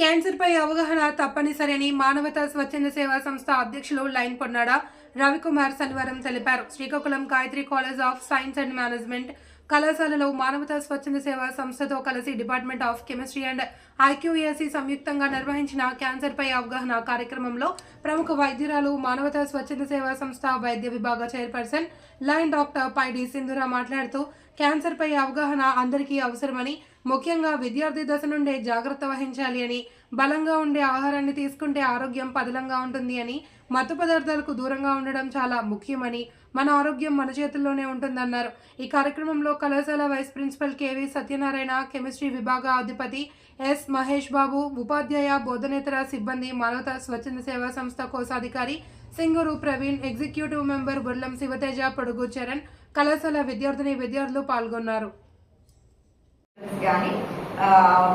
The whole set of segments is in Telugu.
క్యాన్సర్ పై అవగాహన తప్పనిసరి అని మానవతా స్వచ్ఛంద సేవా సంస్థ అధ్యక్షులు లైన్ పొన్నాడ రవికుమార్ శనివారం తెలిపారు. Srikakulam Gayatri college of science and management కళాశాలలో మానవతా స్వచ్ఛంద సేవా సంస్థతో కలిసి department of chemistry and IQAC సంయుక్తంగా నిర్వహించిన క్యాన్సర్ పై అవగాహన కార్యక్రమంలో ప్రముఖ వైద్యురాలు మానవతా స్వచ్ఛంద సేవా సంస్థ వైద్య విభాగ చైర్పర్సన్ లైన్ డాక్టర్ పైడి సింధుర మాట్లాడుతూ క్యాన్సర్ పై అవగాహన అందరికీ అవసరమని, ముఖ్యంగా విద్యార్థి దశ నుండే జాగ్రత్త వహించాలి అని, బలంగా ఉండే ఆహారాన్ని తీసుకుంటే ఆరోగ్యం పదిలంగా ఉంటుంది అని, మత్తు పదార్థాలకు దూరంగా ఉండడం చాలా ముఖ్యమని, మన ఆరోగ్యం మన చేతుల్లోనే ఉంటుందన్నారు. ఈ కార్యక్రమంలో కళాశాల vice principal K V Satyanarayana, chemistry విభాగ అధిపతి ఎస్ మహేష్ బాబు, ఉపాధ్యాయ బోధనేతర సిబ్బంది, మానవతా స్వచ్ఛంద సేవా సంస్థ కోశాధికారి సింగూరు ప్రవీణ్, ఎగ్జిక్యూటివ్ మెంబర్ బుర్లం శివతేజ, పొడుగు చరణ్, కళాశాల విద్యార్థులు పాల్గొన్నారు.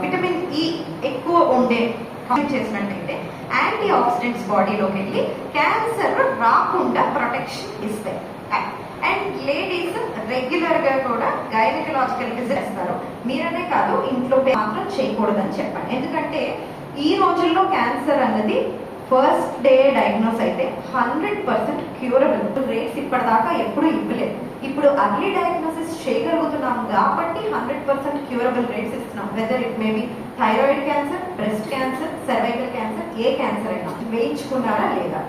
విటమిన్ ఈ ఎక్కువ ఉండే చేసినట్టయితే యాంటీ ఆక్సిడెంట్స్ బాడీలోకి వెళ్ళి క్యాన్సర్ రాకుండా ప్రొటెక్షన్ ఇస్తాయి. అండ్ లేడీస్ రెగ్యులర్ గా కూడా గైనకలాజికల్ విజిట్ చేస్తారు. మీరనే కాదు, ఇంట్లో మాత్రం చేయకూడదని చెప్పండి. ఎందుకంటే ఈ రోజుల్లో క్యాన్సర్ అన్నది ఫస్ట్ డే డయాగ్నోస్ అయితే 100% క్యూరబుల్ రేట్స్ ఇప్పటిదాకా ఎప్పుడు ఇవ్వలేదు. ఇప్పుడు అర్లీ డయాగ్నోసిస్ చేయగలుగుతున్నాం కాబట్టి 100% క్యూరబుల్ రేట్స్ ఇస్తున్నాం. Whether it may be thyroid cancer, breast cancer, cervical cancer, A cancer అయినా వేయించుకున్నారా లేదా?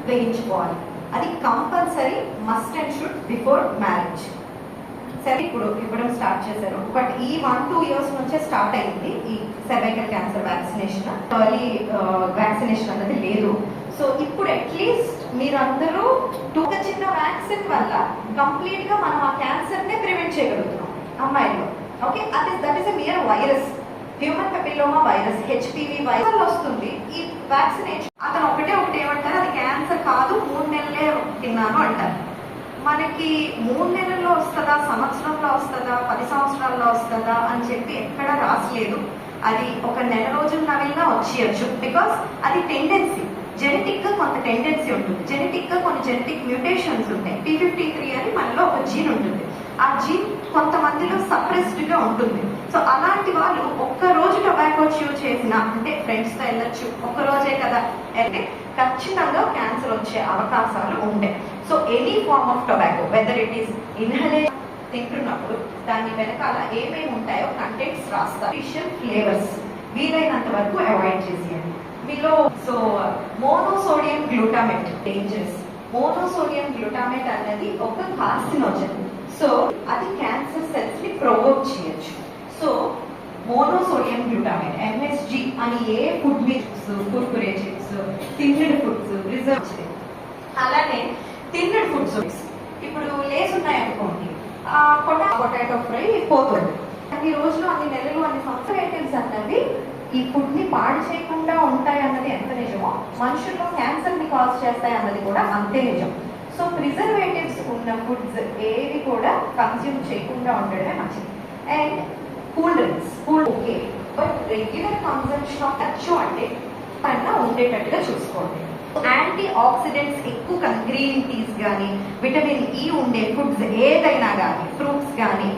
వేయించుకోవాలి. అది compulsory, must and should before marriage. సరే, ఇప్పుడు ఇవ్వడం స్టార్ట్ చేశారు. బట్ ఈ 1-2 ఇయర్స్ నుంచే స్టార్ట్ అయింది ఈ cervical cancer vaccination. Early vaccination అన్నది లేదు. సో ఇప్పుడు అట్లీస్ట్ మీరందరూ ఒక చిన్న వ్యాక్సిన్ వల్ల కంప్లీట్ గా మనం ఆ క్యాన్సర్ నే ప్రివెంట్ చేయగలుగుతున్నాం అమ్మాయిలో. Okay, that is a mere virus, human papilloma virus, HPV virus వస్తుంది. ఈ వ్యాక్సినేషన్ అతను ఒకటే ఏమంటారు, అది క్యాన్సర్ కాదు, 3 నెలలే తిన్నాను అంటారు. మనకి 3 నెలల్లో వస్తుందా, సంవత్సరంలో వస్తుందా, 10 సంవత్సరాల్లో వస్తుందా అని చెప్పి ఎక్కడ రాసలేదు. అది ఒక నెల రోజులు నవలినా వచ్చేయచ్చు. బికాస్ అది టెండెన్సీ, జెనెటిక్ గా కొంత టెండెన్సీ ఉంటుంది. జెనెటిక్ గా కొన్ని జెనెటిక్ మ్యూటేషన్స్ ఉంటాయి. P53 అని మనలో ఒక జీన్ ఉంటుంది. ఆ జీన్ కొంతమందిలో సప్రెస్డ్ గా ఉంటుంది. సో అలాంటి వాళ్ళు ఒక్క రోజు టొబాకో చ్యూ చేసినా, అంటే ఫ్రెండ్స్ తో వెళ్ళొచ్చు, ఒక్క రోజే కదా అంటే ఖచ్చితంగా క్యాన్సర్ వచ్చే అవకాశాలు ఉంటాయి. So any form of tobacco, whether it is inhale తింటున్నప్పుడు దాని వెనకాల ఏమేమి ఉంటాయో కంటెంట్స్ రాస్తారు. ఆర్టిఫిషియల్ ఫ్లేవర్స్ వీలైనంత వరకు అవాయిడ్ చేసేయండి మీలో. So monosodium glutamate dangerous. Monosodium glutamate అనేది ఒక కార్సినోజన్. సో అది క్యాన్సర్ సెల్స్ ని ప్రొవోక్ చేయొచ్చు. సో మోనోసోడియం గ్లూటామేట్, MSG అని ఏ food mix, Kurkure chips, tinned foods, reserve, అలానే తిన్నెడ్ ఫుడ్స్ ఇప్పుడు లేస్ ఉన్నాయనుకోండి, పొటాటో ఫ్రై పోతుంది. అన్ని రోజులు, అన్ని నెలలు, అన్ని సంవత్సరాలు అన్నవి ఈ ఫుడ్ ని పాడు చేయకుండా ఉంటాయి అన్నది ఎంత నిజమో, మనుషుల్లో క్యాన్సర్ ని కాజ్ చేస్తాయి అన్నది కూడా అంతే నిజం. సో ప్రిజర్వేటివ్స్ ఉన్న ఫుడ్స్ ఏవి కూడా కన్స్యూమ్ చేయకుండా ఉండడమే మంచిది. And cool drinks okay, but regular consumption of touch అంటే అన్నా ఉండేటట్టుగా చూసుకోండి. యాంటీ ఆక్సిడెంట్స్ ఎక్కువ గ్రీన్ టీస్ కానీ, విటమిన్ ఈ ఉండే ఫుడ్స్ ఏదైనా కానీ, ఫ్రూట్స్ కానీ